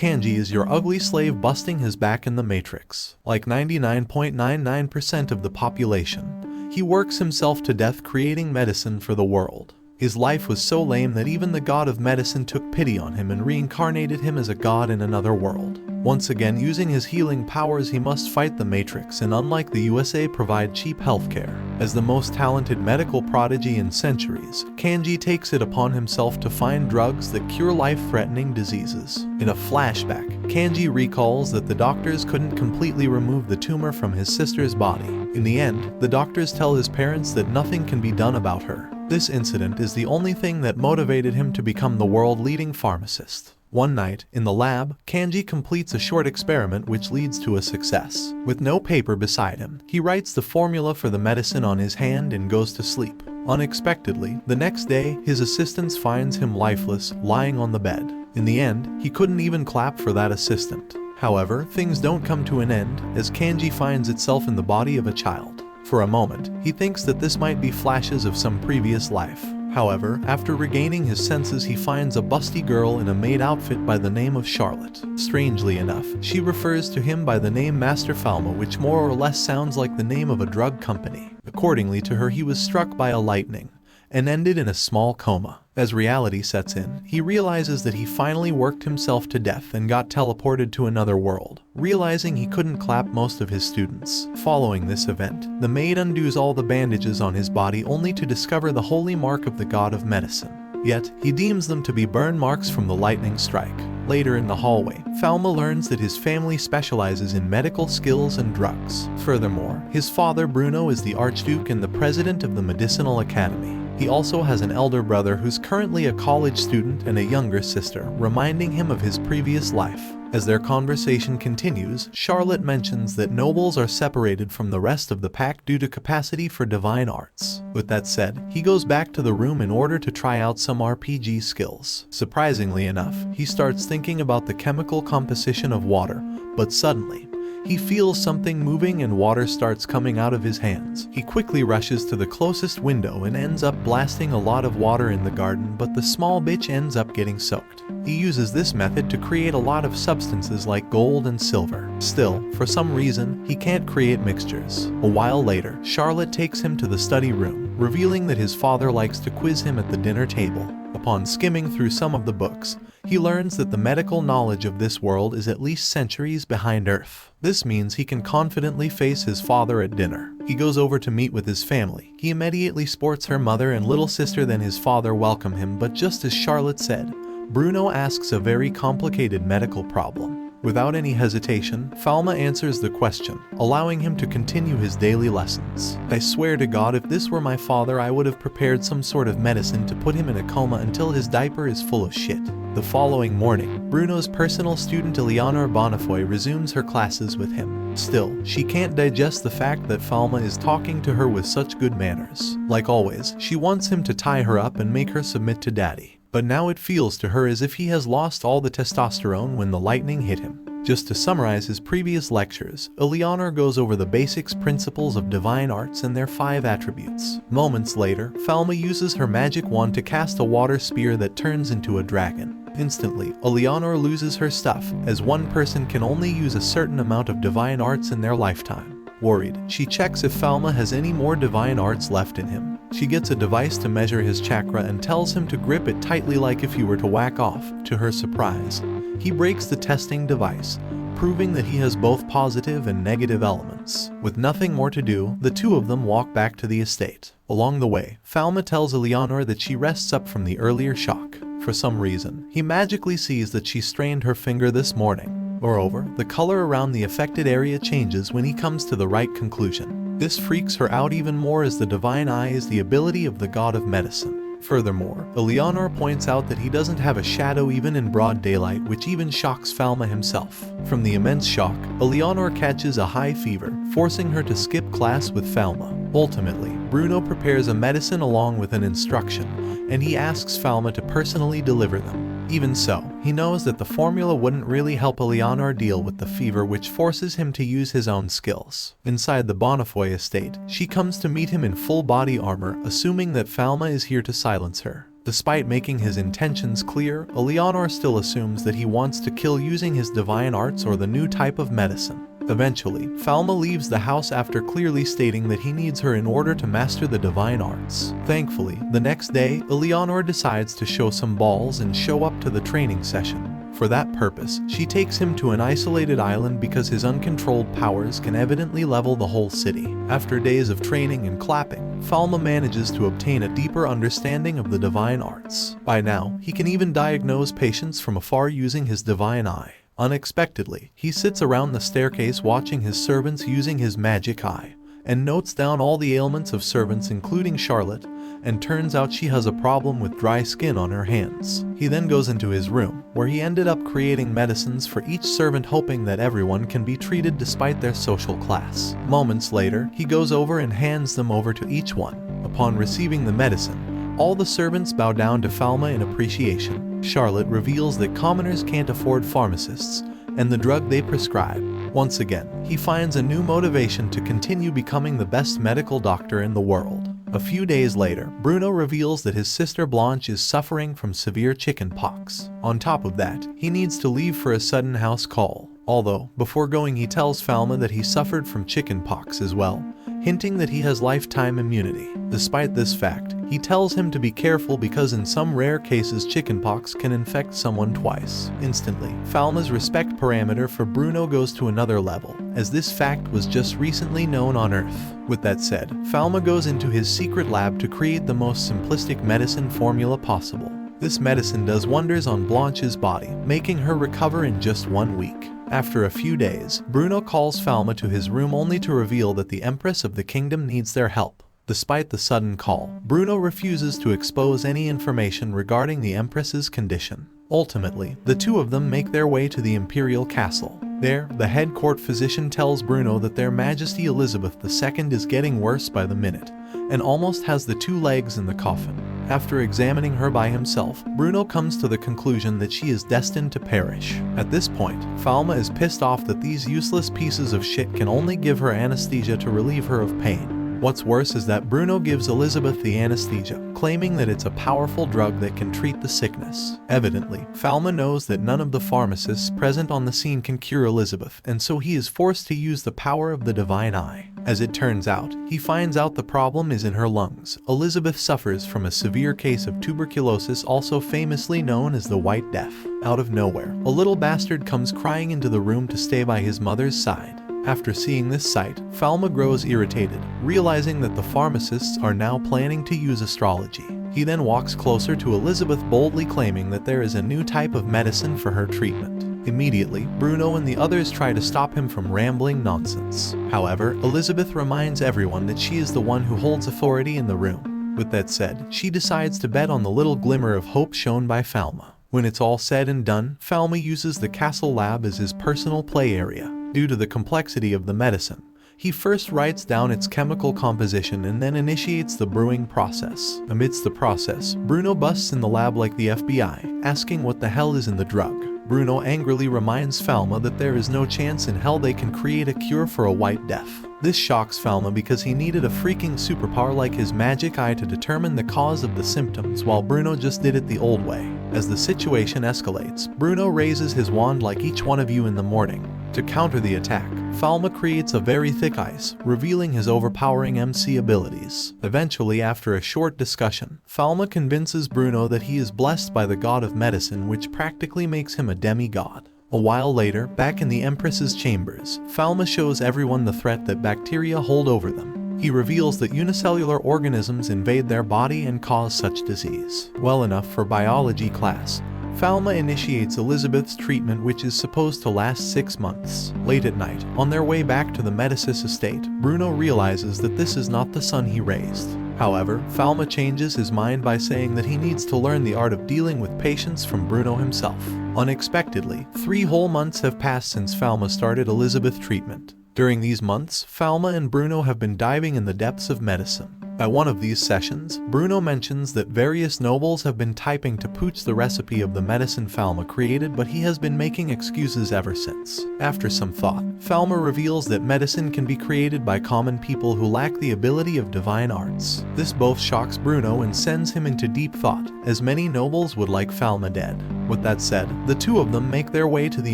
Kanji is your ugly slave busting his back in the Matrix. Like 99.99% of the population, he works himself to death creating medicine for the world. His life was so lame that even the god of medicine took pity on him and reincarnated him as a god in another world. Once again, using his healing powers, he must fight the Matrix and, unlike the USA, provide cheap healthcare. As the most talented medical prodigy in centuries, Kanji takes it upon himself to find drugs that cure life-threatening diseases. In a flashback, Kanji recalls that the doctors couldn't completely remove the tumor from his sister's body. In the end, the doctors tell his parents that nothing can be done about her. This incident is the only thing that motivated him to become the world-leading pharmacist. One night, in the lab, Kanji completes a short experiment which leads to a success. With no paper beside him, he writes the formula for the medicine on his hand and goes to sleep. Unexpectedly, the next day, his assistant finds him lifeless, lying on the bed. In the end, he couldn't even clap for that assistant. However, things don't come to an end, as Kanji finds itself in the body of a child. For a moment, he thinks that this might be flashes of some previous life. However, after regaining his senses, he finds a busty girl in a maid outfit by the name of Charlotte. Strangely enough, she refers to him by the name Master Falma, which more or less sounds like the name of a drug company. Accordingly to her, he was struck by a lightning and ended in a small coma. As reality sets in, he realizes that he finally worked himself to death and got teleported to another world, realizing he couldn't clap most of his students. Following this event, the maid undoes all the bandages on his body only to discover the holy mark of the god of medicine. Yet, he deems them to be burn marks from the lightning strike. Later in the hallway, Falma learns that his family specializes in medical skills and drugs. Furthermore, his father Bruno is the Archduke and the president of the Medicinal Academy. He also has an elder brother who's currently a college student and a younger sister, reminding him of his previous life. As their conversation continues, Charlotte mentions that nobles are separated from the rest of the pack due to capacity for divine arts. With that said, he goes back to the room in order to try out some RPG skills. Surprisingly enough, he starts thinking about the chemical composition of water, but suddenly, he feels something moving and water starts coming out of his hands. He quickly rushes to the closest window and ends up blasting a lot of water in the garden, but the small bitch ends up getting soaked. He uses this method to create a lot of substances like gold and silver. Still, for some reason, he can't create mixtures. A while later, Charlotte takes him to the study room, revealing that his father likes to quiz him at the dinner table. Upon skimming through some of the books, he learns that the medical knowledge of this world is at least centuries behind Earth. This means he can confidently face his father at dinner. He goes over to meet with his family. He immediately sports her mother and little sister, then his father welcome him, but just as Charlotte said, Bruno asks a very complicated medical problem. Without any hesitation, Falma answers the question, allowing him to continue his daily lessons. I swear to God, if this were my father, I would have prepared some sort of medicine to put him in a coma until his diaper is full of shit. The following morning, Bruno's personal student Eleanor Bonifoy resumes her classes with him. Still, she can't digest the fact that Falma is talking to her with such good manners. Like always, she wants him to tie her up and make her submit to daddy. But now it feels to her as if he has lost all the testosterone when the lightning hit him. Just to summarize his previous lectures, Eleanor goes over the basics principles of divine arts and their 5 attributes. Moments later, Falma uses her magic wand to cast a water spear that turns into a dragon. Instantly, Eleanor loses her stuff, as one person can only use a certain amount of divine arts in their lifetime. Worried, she checks if Falma has any more divine arts left in him. She gets a device to measure his chakra and tells him to grip it tightly like if he were to whack off. To her surprise, he breaks the testing device, proving that he has both positive and negative elements. With nothing more to do, the two of them walk back to the estate. Along the way, Falma tells Eleanor that she rests up from the earlier shock. For some reason, he magically sees that she strained her finger this morning. Moreover, the color around the affected area changes when he comes to the right conclusion. This freaks her out even more, as the divine eye is the ability of the god of medicine. Furthermore, Eleanor points out that he doesn't have a shadow even in broad daylight, which even shocks Falma himself. From the immense shock, Eleanor catches a high fever, forcing her to skip class with Falma. Ultimately, Bruno prepares a medicine along with an instruction, and he asks Falma to personally deliver them. Even so, he knows that the formula wouldn't really help Eleanor deal with the fever, which forces him to use his own skills. Inside the Bonifoy estate, she comes to meet him in full body armor, assuming that Falma is here to silence her. Despite making his intentions clear, Eleanor still assumes that he wants to kill using his divine arts or the new type of medicine. Eventually, Falma leaves the house after clearly stating that he needs her in order to master the divine arts. Thankfully, the next day, Eleanor decides to show some balls and show up to the training session. For that purpose, she takes him to an isolated island because his uncontrolled powers can evidently level the whole city. After days of training and clapping, Falma manages to obtain a deeper understanding of the divine arts. By now, he can even diagnose patients from afar using his divine eye. Unexpectedly, he sits around the staircase watching his servants using his magic eye, and notes down all the ailments of servants including Charlotte, and turns out she has a problem with dry skin on her hands. He then goes into his room, where he ended up creating medicines for each servant, hoping that everyone can be treated despite their social class. Moments later, he goes over and hands them over to each one. Upon receiving the medicine, all the servants bow down to Falma in appreciation. Charlotte reveals that commoners can't afford pharmacists and the drug they prescribe. Once again, he finds a new motivation to continue becoming the best medical doctor in the world. A few days later, Bruno reveals that his sister Blanche is suffering from severe chickenpox. On top of that, he needs to leave for a sudden house call. Although, before going, he tells Falma that he suffered from chickenpox as well, hinting that he has lifetime immunity. Despite this fact, he tells him to be careful because in some rare cases chickenpox can infect someone twice. Instantly, Falma's respect parameter for Bruno goes to another level, as this fact was just recently known on Earth. With that said, Falma goes into his secret lab to create the most simplistic medicine formula possible. This medicine does wonders on Blanche's body, making her recover in just 1 week. After a few days, Bruno calls Falma to his room only to reveal that the Empress of the Kingdom needs their help. Despite the sudden call, Bruno refuses to expose any information regarding the Empress's condition. Ultimately, the two of them make their way to the Imperial Castle. There, the head court physician tells Bruno that Their Majesty Elizabeth II is getting worse by the minute, and almost has the 2 legs in the coffin. After examining her by himself, Bruno comes to the conclusion that she is destined to perish. At this point, Falma is pissed off that these useless pieces of shit can only give her anesthesia to relieve her of pain. What's worse is that Bruno gives Elizabeth the anesthesia, claiming that it's a powerful drug that can treat the sickness. Evidently, Falma knows that none of the pharmacists present on the scene can cure Elizabeth, and so he is forced to use the power of the divine eye. As it turns out, he finds out the problem is in her lungs. Elizabeth suffers from a severe case of tuberculosis, also famously known as the White Death. Out of nowhere, a little bastard comes crying into the room to stay by his mother's side. After seeing this sight, Falma grows irritated, realizing that the pharmacists are now planning to use astrology. He then walks closer to Elizabeth, boldly claiming that there is a new type of medicine for her treatment. Immediately, Bruno and the others try to stop him from rambling nonsense. However, Elizabeth reminds everyone that she is the one who holds authority in the room. With that said, she decides to bet on the little glimmer of hope shown by Falma. When it's all said and done, Falma uses the castle lab as his personal play area. Due to the complexity of the medicine, he first writes down its chemical composition and then initiates the brewing process. Amidst the process, Bruno busts in the lab like the FBI, asking what the hell is in the drug. Bruno angrily reminds Falma that there is no chance in hell they can create a cure for a White Death. This shocks Falma because he needed a freaking superpower like his magic eye to determine the cause of the symptoms, while Bruno just did it the old way. As the situation escalates, Bruno raises his wand like each one of you in the morning. To counter the attack, Falma creates a very thick ice, revealing his overpowering MC abilities. Eventually, after a short discussion, Falma convinces Bruno that he is blessed by the god of medicine, which practically makes him a demigod. A while later, back in the Empress's chambers, Falma shows everyone the threat that bacteria hold over them. He reveals that unicellular organisms invade their body and cause such disease. Well enough for biology class, Falma initiates Elizabeth's treatment, which is supposed to last 6 months. Late at night, on their way back to the Medicis estate, Bruno realizes that this is not the son he raised. However, Falma changes his mind by saying that he needs to learn the art of dealing with patients from Bruno himself. Unexpectedly, 3 whole months have passed since Falma started Elizabeth treatment. During these months, Falma and Bruno have been diving in the depths of medicine. At one of these sessions, Bruno mentions that various nobles have been typing to pooch the recipe of the medicine Falma created, but he has been making excuses ever since. After some thought, Falma reveals that medicine can be created by common people who lack the ability of divine arts. This both shocks Bruno and sends him into deep thought, as many nobles would like Falma dead. With that said, the two of them make their way to the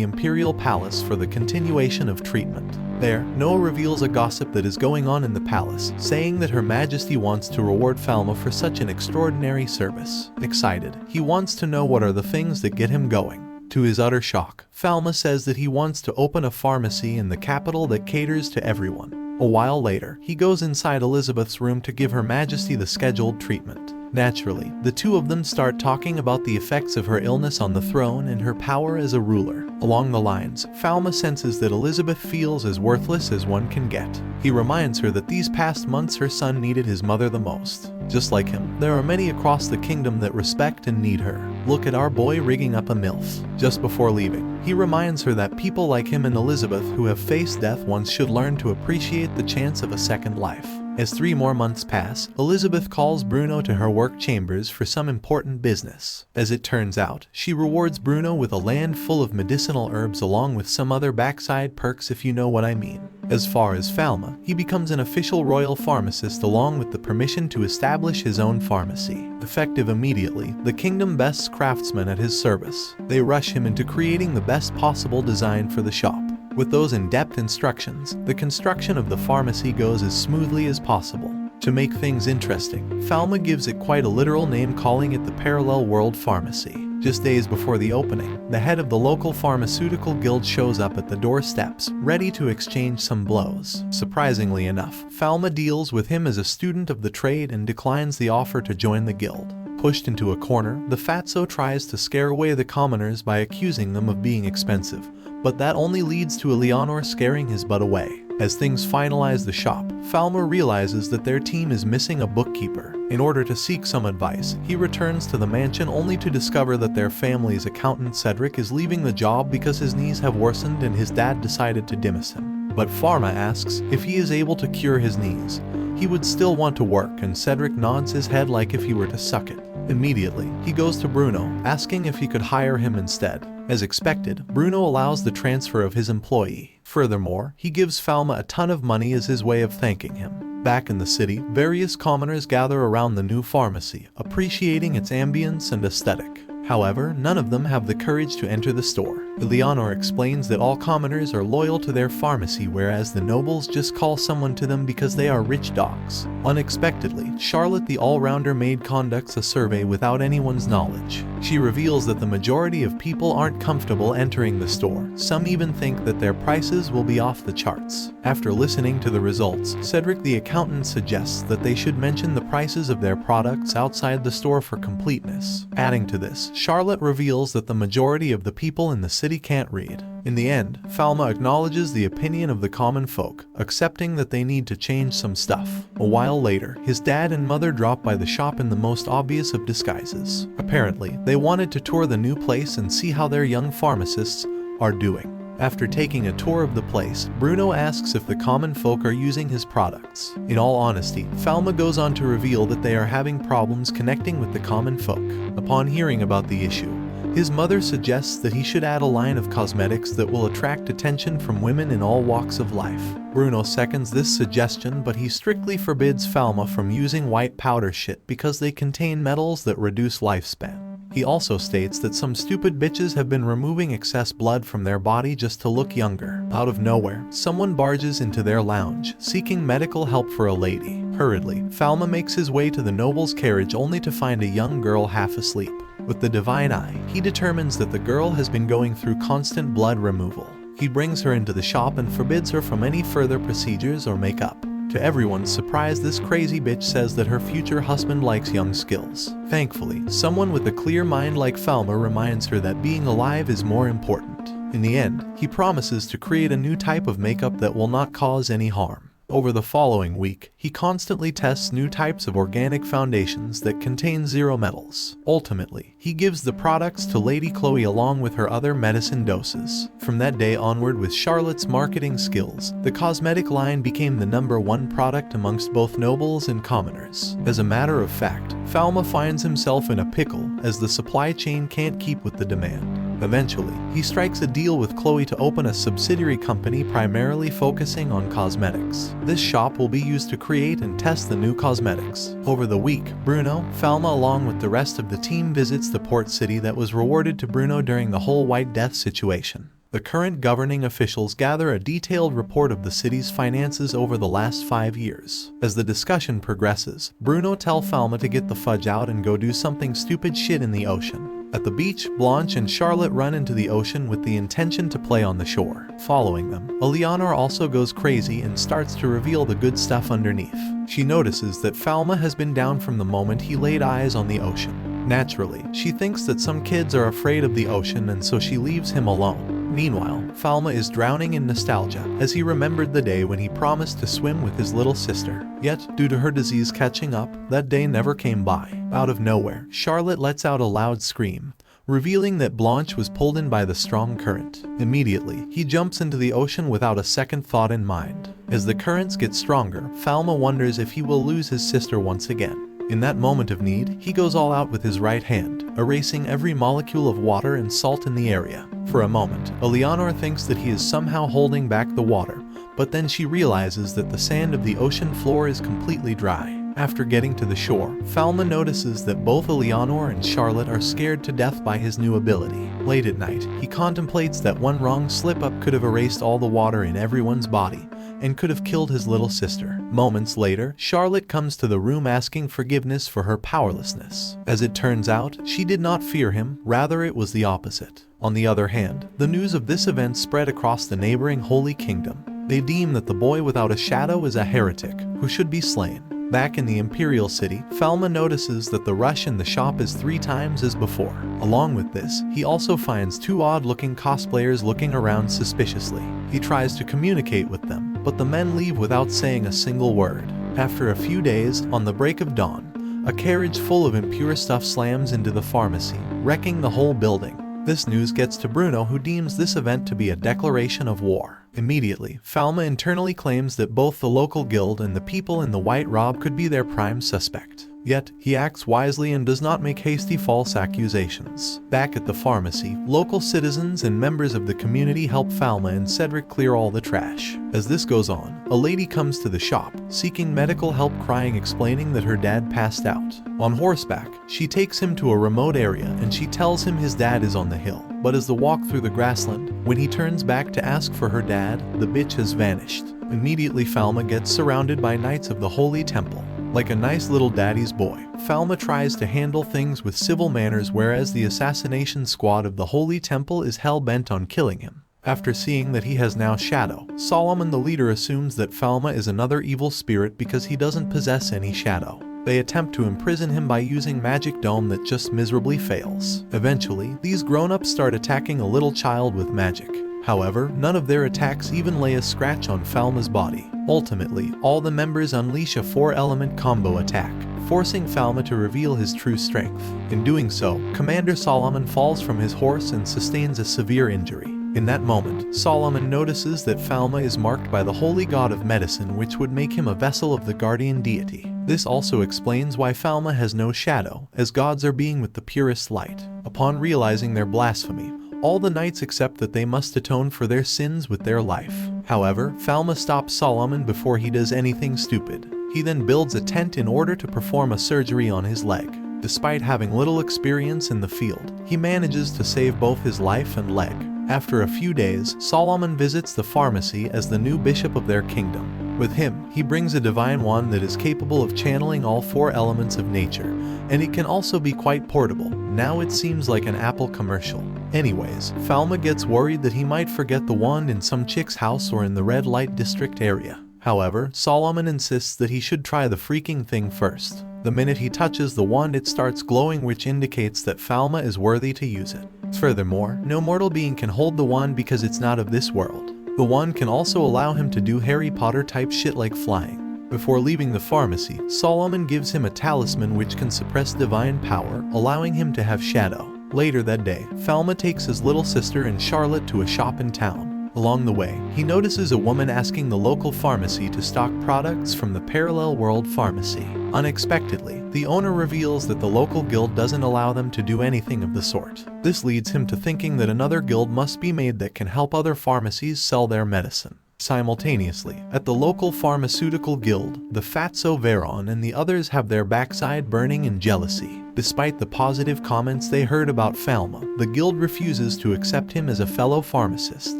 Imperial Palace for the continuation of treatment. There, Noah reveals a gossip that is going on in the palace, saying that Her Majesty wants to reward Falma for such an extraordinary service. Excited, he wants to know what are the things that get him going. To his utter shock, Falma says that he wants to open a pharmacy in the capital that caters to everyone. A while later, he goes inside Elizabeth's room to give Her Majesty the scheduled treatment. Naturally, the two of them start talking about the effects of her illness on the throne and her power as a ruler. Along the lines, Falma senses that Elizabeth feels as worthless as one can get. He reminds her that these past months her son needed his mother the most. Just like him, there are many across the kingdom that respect and need her. Look at our boy rigging up a MILF. Just before leaving, he reminds her that people like him and Elizabeth who have faced death once should learn to appreciate the chance of a second life. As 3 more months pass, Elizabeth calls Bruno to her work chambers for some important business. As it turns out, she rewards Bruno with a land full of medicinal herbs along with some other backside perks, if you know what I mean. As far as Falma, he becomes an official royal pharmacist along with the permission to establish his own pharmacy. Effective immediately, the kingdom bests craftsmen at his service. They rush him into creating the best possible design for the shop. With those in-depth instructions, the construction of the pharmacy goes as smoothly as possible. To make things interesting, Falma gives it quite a literal name, calling it the Parallel World Pharmacy. Just days before the opening, the head of the local pharmaceutical guild shows up at the doorsteps, ready to exchange some blows. Surprisingly enough, Falma deals with him as a student of the trade and declines the offer to join the guild. Pushed into a corner, the fatso tries to scare away the commoners by accusing them of being expensive, but that only leads to Eleanor scaring his butt away. As things finalize the shop, Falma realizes that their team is missing a bookkeeper. In order to seek some advice, he returns to the mansion only to discover that their family's accountant Cedric is leaving the job because his knees have worsened and his dad decided to dismiss him. But Falma asks if he is able to cure his knees. He would still want to work, and Cedric nods his head like if he were to suck it. Immediately, he goes to Bruno, asking if he could hire him instead. As expected, Bruno allows the transfer of his employee. Furthermore, he gives Falma a ton of money as his way of thanking him. Back in the city, various commoners gather around the new pharmacy, appreciating its ambience and aesthetic. However, none of them have the courage to enter the store. Eleanor explains that all commoners are loyal to their pharmacy, whereas the nobles just call someone to them because they are rich dogs. Unexpectedly, Charlotte the all-rounder maid conducts a survey without anyone's knowledge. She reveals that the majority of people aren't comfortable entering the store. Some even think that their prices will be off the charts. After listening to the results, Cedric the accountant suggests that they should mention the prices of their products outside the store for completeness. Adding to this, Charlotte reveals that the majority of the people in the city can't read. In the end, Falma acknowledges the opinion of the common folk, accepting that they need to change some stuff. A while later, his dad and mother drop by the shop in the most obvious of disguises. Apparently, they wanted to tour the new place and see how their young pharmacists are doing. After taking a tour of the place, Bruno asks if the common folk are using his products. In all honesty, Falma goes on to reveal that they are having problems connecting with the common folk. Upon hearing about the issue, his mother suggests that he should add a line of cosmetics that will attract attention from women in all walks of life. Bruno seconds this suggestion, but he strictly forbids Falma from using white powder shit because they contain metals that reduce lifespan. He also states that some stupid bitches have been removing excess blood from their body just to look younger. Out of nowhere, someone barges into their lounge, seeking medical help for a lady. Hurriedly, Falma makes his way to the noble's carriage only to find a young girl half asleep. With the divine eye, he determines that the girl has been going through constant blood removal. He brings her into the shop and forbids her from any further procedures or makeup. To everyone's surprise, this crazy bitch says that her future husband likes young skills. Thankfully, someone with a clear mind like Falma reminds her that being alive is more important. In the end, he promises to create a new type of makeup that will not cause any harm. Over the following week, he constantly tests new types of organic foundations that contain 0 metals. Ultimately, he gives the products to Lady Chloe along with her other medicine doses. From that day onward, with Charlotte's marketing skills, the cosmetic line became the #1 product amongst both nobles and commoners. As a matter of fact, Falma finds himself in a pickle as the supply chain can't keep with the demand. Eventually, he strikes a deal with Chloe to open a subsidiary company primarily focusing on cosmetics. This shop will be used to create and test the new cosmetics. Over the week, Bruno, Falma along with the rest of the team visits the port city that was rewarded to Bruno during the whole White Death situation. The current governing officials gather a detailed report of the city's finances over the last 5 years. As the discussion progresses, Bruno tells Falma to get the fudge out and go do something stupid shit in the ocean. At the beach, Blanche and Charlotte run into the ocean with the intention to play on the shore. Following them, Eleanor also goes crazy and starts to reveal the good stuff underneath. She notices that Falma has been down from the moment he laid eyes on the ocean. Naturally, she thinks that some kids are afraid of the ocean and so she leaves him alone. Meanwhile, Falma is drowning in nostalgia as he remembered the day when he promised to swim with his little sister. Yet, due to her disease catching up, that day never came by. Out of nowhere, Charlotte lets out a loud scream, revealing that Blanche was pulled in by the strong current. Immediately, he jumps into the ocean without a second thought in mind. As the currents get stronger, Falma wonders if he will lose his sister once again. In that moment of need, he goes all out with his right hand, erasing every molecule of water and salt in the area. For a moment, Eleanor thinks that he is somehow holding back the water, but then she realizes that the sand of the ocean floor is completely dry. After getting to the shore, Falma notices that both Eleanor and Charlotte are scared to death by his new ability. Late at night, he contemplates that one wrong slip-up could have erased all the water in everyone's body, and could have killed his little sister. Moments later, Charlotte comes to the room asking forgiveness for her powerlessness. As it turns out, she did not fear him, rather it was the opposite. On the other hand, the news of this event spread across the neighboring Holy Kingdom. They deem that the boy without a shadow is a heretic, who should be slain. Back in the Imperial City, Falma notices that the rush in the shop is 3 times as before. Along with this, he also finds 2 odd-looking cosplayers looking around suspiciously. He tries to communicate with them, but the men leave without saying a single word. After a few days, on the break of dawn, a carriage full of impure stuff slams into the pharmacy, wrecking the whole building. This news gets to Bruno, who deems this event to be a declaration of war. Immediately, Falma internally claims that both the local guild and the people in the white robe could be their prime suspect. Yet, he acts wisely and does not make hasty false accusations. Back at the pharmacy, local citizens and members of the community help Falma and Cedric clear all the trash. As this goes on, a lady comes to the shop, seeking medical help, crying, explaining that her dad passed out. On horseback, she takes him to a remote area and she tells him his dad is on the hill. But as they walk through the grassland, when he turns back to ask for her dad, the bitch has vanished. Immediately, Falma gets surrounded by knights of the Holy Temple. Like a nice little daddy's boy, Falma tries to handle things with civil manners, whereas the assassination squad of the Holy Temple is hell-bent on killing him. After seeing that he has now shadow, Solomon the leader assumes that Falma is another evil spirit because he doesn't possess any shadow. They attempt to imprison him by using magic dome that just miserably fails. Eventually, these grown-ups start attacking a little child with magic. However, none of their attacks even lay a scratch on Falma's body. Ultimately, all the members unleash a 4-element combo attack, forcing Falma to reveal his true strength. In doing so, Commander Solomon falls from his horse and sustains a severe injury. In that moment, Solomon notices that Falma is marked by the holy god of medicine, which would make him a vessel of the guardian deity. This also explains why Falma has no shadow, as gods are being with the purest light. Upon realizing their blasphemy, all the knights accept that they must atone for their sins with their life. However, Falma stops Solomon before he does anything stupid. He then builds a tent in order to perform a surgery on his leg. Despite having little experience in the field, he manages to save both his life and leg. After a few days, Solomon visits the pharmacy as the new bishop of their kingdom. With him, he brings a divine wand that is capable of channeling all 4 elements of nature, and it can also be quite portable. Now it seems like an Apple commercial. Anyways, Falma gets worried that he might forget the wand in some chick's house or in the red light district area. However, Solomon insists that he should try the freaking thing first. The minute he touches the wand, it starts glowing, which indicates that Falma is worthy to use it. Furthermore, no mortal being can hold the wand because it's not of this world. The wand can also allow him to do Harry Potter type shit like flying. Before leaving the pharmacy, Solomon gives him a talisman which can suppress divine power, allowing him to have shadow. Later that day, Falma takes his little sister and Charlotte to a shop in town. Along the way, he notices a woman asking the local pharmacy to stock products from the parallel world pharmacy. Unexpectedly, the owner reveals that the local guild doesn't allow them to do anything of the sort. This leads him to thinking that another guild must be made that can help other pharmacies sell their medicine. Simultaneously, at the local pharmaceutical guild, the Fatso Veron and the others have their backside burning in jealousy. Despite the positive comments they heard about Falma, the guild refuses to accept him as a fellow pharmacist.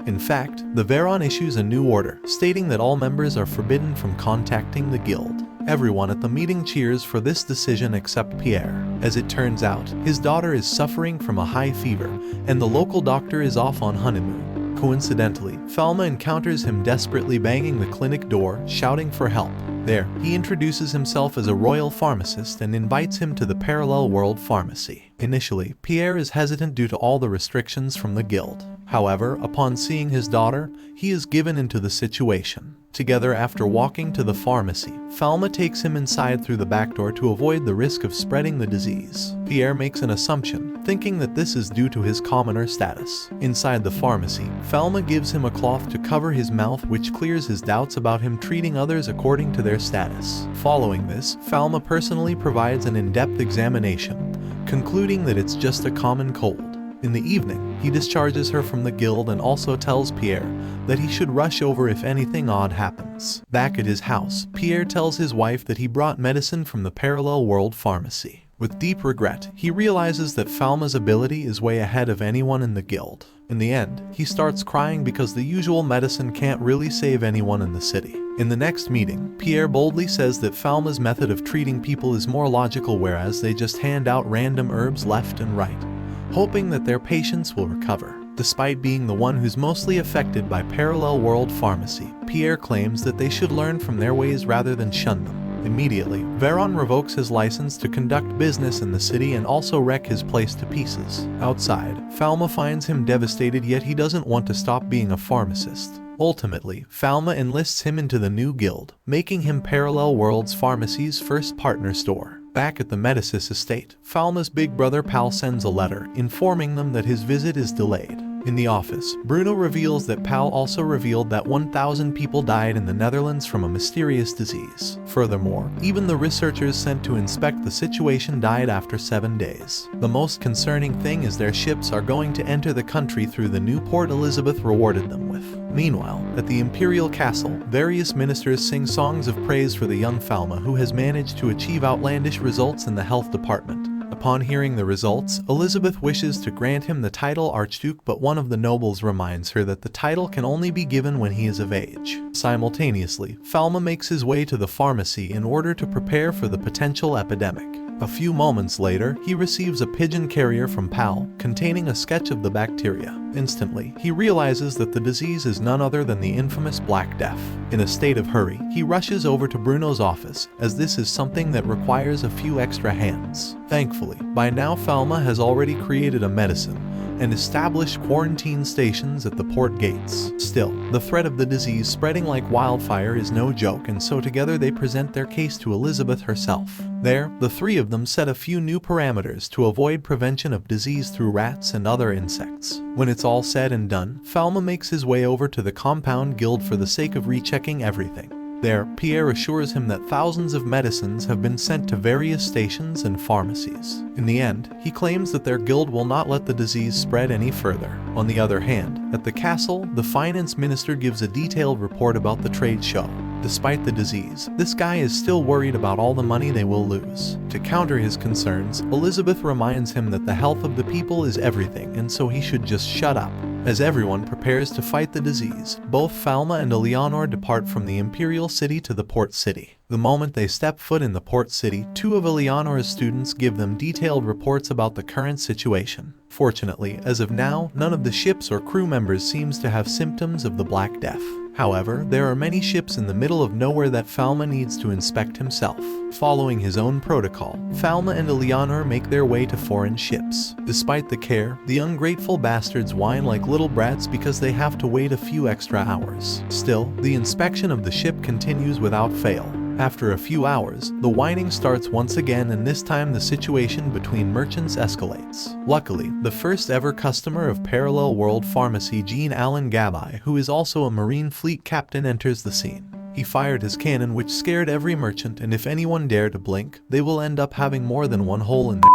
In fact, the Veron issues a new order, stating that all members are forbidden from contacting the guild. Everyone at the meeting cheers for this decision except Pierre. As it turns out, his daughter is suffering from a high fever, and the local doctor is off on honeymoon. Coincidentally, Falma encounters him desperately banging the clinic door, shouting for help. There, he introduces himself as a royal pharmacist and invites him to the parallel world pharmacy. Initially, Pierre is hesitant due to all the restrictions from the guild. However, upon seeing his daughter, he is given into the situation. Together, after walking to the pharmacy, Falma takes him inside through the back door to avoid the risk of spreading the disease. Pierre makes an assumption, thinking that this is due to his commoner status. Inside the pharmacy, Falma gives him a cloth to cover his mouth, which clears his doubts about him treating others according to their status. Following this, Falma personally provides an in-depth examination, concluding that it's just a common cold. In the evening, he discharges her from the guild and also tells Pierre that he should rush over if anything odd happens. Back at his house, Pierre tells his wife that he brought medicine from the parallel world pharmacy. With deep regret, he realizes that Falma's ability is way ahead of anyone in the guild. In the end, he starts crying because the usual medicine can't really save anyone in the city. In the next meeting, Pierre boldly says that Falma's method of treating people is more logical, whereas they just hand out random herbs left and right, hoping that their patients will recover. Despite being the one who's mostly affected by parallel world pharmacy, Pierre claims that they should learn from their ways rather than shun them. Immediately, Veron revokes his license to conduct business in the city and also wreck his place to pieces. Outside, Falma finds him devastated, yet he doesn't want to stop being a pharmacist. Ultimately, Falma enlists him into the new guild, making him Parallel Worlds Pharmacy's first partner store. Back at the Medicis estate, Falma's big brother Pal sends a letter, informing them that his visit is delayed. In the office, Bruno reveals that Pal also revealed that 1,000 people died in the Netherlands from a mysterious disease. Furthermore, even the researchers sent to inspect the situation died after 7 days. The most concerning thing is their ships are going to enter the country through the new port Elizabeth rewarded them with. Meanwhile, at the Imperial Castle, various ministers sing songs of praise for the young Falma, who has managed to achieve outlandish results in the health department. Upon hearing the results, Elizabeth wishes to grant him the title Archduke, but one of the nobles reminds her that the title can only be given when he is of age. Simultaneously, Falma makes his way to the pharmacy in order to prepare for the potential epidemic. A few moments later, he receives a pigeon carrier from Pal, containing a sketch of the bacteria. Instantly, he realizes that the disease is none other than the infamous Black Death. In a state of hurry, he rushes over to Bruno's office, as this is something that requires a few extra hands. Thankfully, by now Falma has already created a medicine and established quarantine stations at the port gates. Still, the threat of the disease spreading like wildfire is no joke, and so together they present their case to Elizabeth herself. There, the three of them set a few new parameters to avoid prevention of disease through rats and other insects. When it's all said and done, Falma makes his way over to the Compound Guild for the sake of rechecking everything. There, Pierre assures him that thousands of medicines have been sent to various stations and pharmacies. In the end, he claims that their guild will not let the disease spread any further. On the other hand, at the castle, the finance minister gives a detailed report about the trade show. Despite the disease, this guy is still worried about all the money they will lose. To counter his concerns, Elizabeth reminds him that the health of the people is everything, and so he should just shut up. As everyone prepares to fight the disease, both Falma and Eleanor depart from the Imperial City to the port city. The moment they step foot in the port city, two of Eleanor's students give them detailed reports about the current situation. Fortunately, as of now, none of the ships or crew members seems to have symptoms of the Black Death. However, there are many ships in the middle of nowhere that Falma needs to inspect himself. Following his own protocol, Falma and Eleanor make their way to foreign ships. Despite the care, the ungrateful bastards whine like little brats because they have to wait a few extra hours. Still, the inspection of the ship continues without fail. After a few hours, the whining starts once again, and this time the situation between merchants escalates. Luckily, the first ever customer of Parallel World Pharmacy, Jean Allen Gabai, who is also a Marine Fleet captain, enters the scene. He fired his cannon, which scared every merchant, and if anyone dare to blink, they will end up having more than one hole in their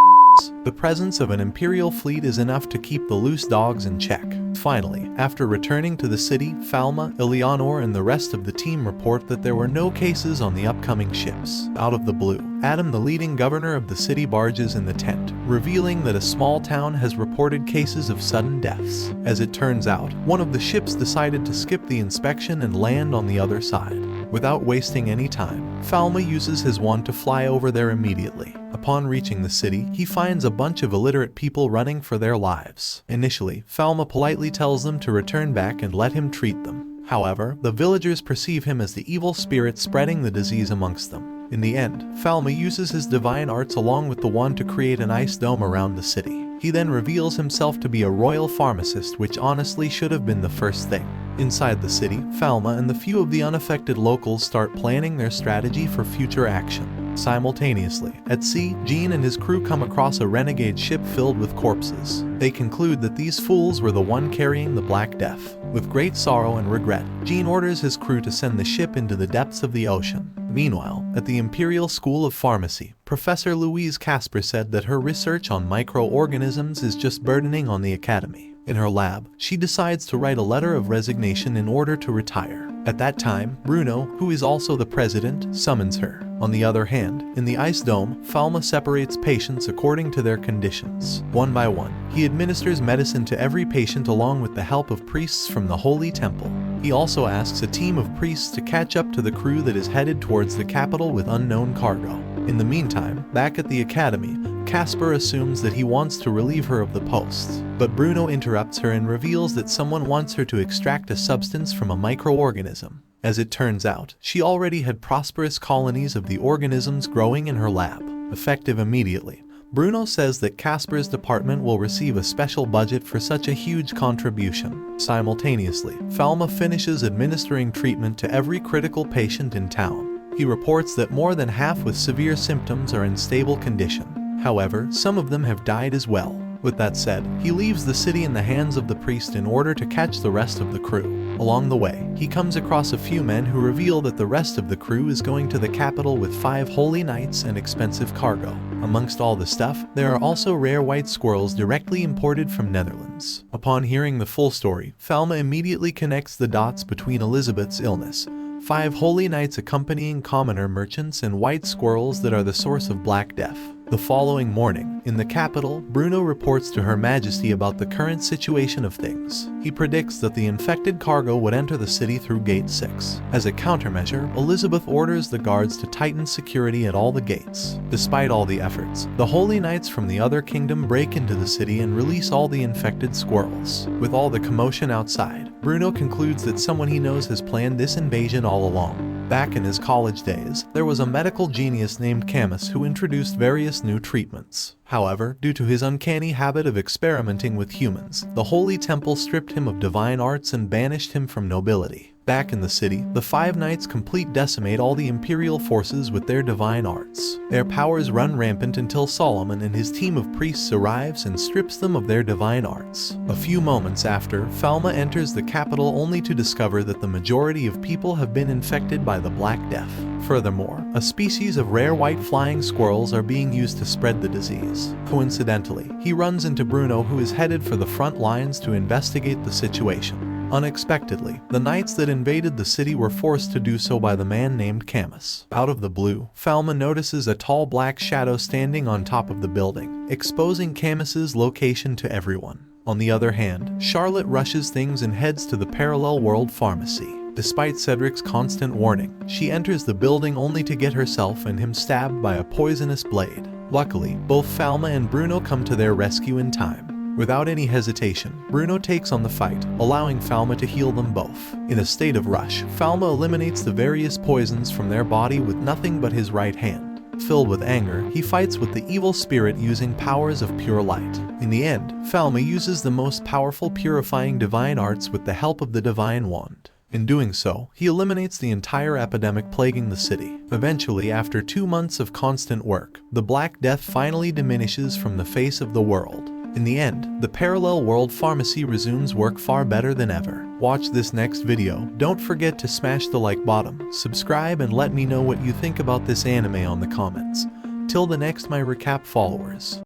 The presence of an Imperial fleet is enough to keep the loose dogs in check. Finally, after returning to the city, Falma, Eleanor, and the rest of the team report that there were no cases on the upcoming ships. Out of the blue, Adam, the leading governor of the city, barges in the tent, revealing that a small town has reported cases of sudden deaths. As it turns out, one of the ships decided to skip the inspection and land on the other side. Without wasting any time, Falma uses his wand to fly over there immediately. Upon reaching the city, he finds a bunch of illiterate people running for their lives. Initially, Falma politely tells them to return back and let him treat them. However, the villagers perceive him as the evil spirit spreading the disease amongst them. In the end, Falma uses his divine arts along with the wand to create an ice dome around the city. He then reveals himself to be a royal pharmacist, which honestly should have been the first thing. Inside the city, Falma and the few of the unaffected locals start planning their strategy for future action. Simultaneously, at sea, Jean and his crew come across a renegade ship filled with corpses. They conclude that these fools were the one carrying the Black Death. With great sorrow and regret, Jean orders his crew to send the ship into the depths of the ocean. Meanwhile, at the Imperial School of Pharmacy, Professor Louise Casper said that her research on microorganisms is just burdening on the academy. In her lab, she decides to write a letter of resignation in order to retire. At that time, Bruno, who is also the president, summons her. On the other hand, in the ice dome, Falma separates patients according to their conditions. One by one, he administers medicine to every patient along with the help of priests from the Holy Temple. He also asks a team of priests to catch up to the crew that is headed towards the capital with unknown cargo. In the meantime, back at the academy, Casper assumes that he wants to relieve her of the post, but Bruno interrupts her and reveals that someone wants her to extract a substance from a microorganism. As it turns out, she already had prosperous colonies of the organisms growing in her lab. Effective immediately, Bruno says that Casper's department will receive a special budget for such a huge contribution. Simultaneously, Falma finishes administering treatment to every critical patient in town. He reports that more than half with severe symptoms are in stable condition. However, some of them have died as well. With that said, he leaves the city in the hands of the priest in order to catch the rest of the crew. Along the way, he comes across a few men who reveal that the rest of the crew is going to the capital with 5 holy knights and expensive cargo. Amongst all the stuff, there are also rare white squirrels directly imported from Netherlands. Upon hearing the full story, Falma immediately connects the dots between Elizabeth's illness, 5 holy knights accompanying commoner merchants, and white squirrels that are the source of Black Death. The following morning, in the capital, Bruno reports to Her Majesty about the current situation of things. He predicts that the infected cargo would enter the city through Gate 6. As a countermeasure, Elizabeth orders the guards to tighten security at all the gates. Despite all the efforts, the Holy Knights from the other kingdom break into the city and release all the infected squirrels. With all the commotion outside, Bruno concludes that someone he knows has planned this invasion all along. Back in his college days, there was a medical genius named Camus who introduced various new treatments. However, due to his uncanny habit of experimenting with humans, the Holy Temple stripped him of divine arts and banished him from nobility. Back in the city, the 5 knights decimate all the imperial forces with their divine arts. Their powers run rampant until Solomon and his team of priests arrives and strips them of their divine arts. A few moments after, Falma enters the capital only to discover that the majority of people have been infected by the Black Death. Furthermore, a species of rare white flying squirrels are being used to spread the disease. Coincidentally, he runs into Bruno, who is headed for the front lines to investigate the situation. Unexpectedly, the knights that invaded the city were forced to do so by the man named Camus. Out of the blue, Falma notices a tall black shadow standing on top of the building, exposing Camus's location to everyone. On the other hand, Charlotte rushes things and heads to the Parallel World Pharmacy. Despite Cedric's constant warning, she enters the building only to get herself and him stabbed by a poisonous blade. Luckily, both Falma and Bruno come to their rescue in time. Without any hesitation, Bruno takes on the fight, allowing Falma to heal them both. In a state of rush, Falma eliminates the various poisons from their body with nothing but his right hand. Filled with anger, he fights with the evil spirit using powers of pure light. In the end, Falma uses the most powerful purifying divine arts with the help of the divine wand. In doing so, he eliminates the entire epidemic plaguing the city. Eventually, after 2 months of constant work, the Black Death finally diminishes from the face of the world. In the end, the parallel world pharmacy resumes work far better than ever. Watch this next video. Don't forget to smash the like button, subscribe, and let me know what you think about this anime on the comments. Till the next my recap followers.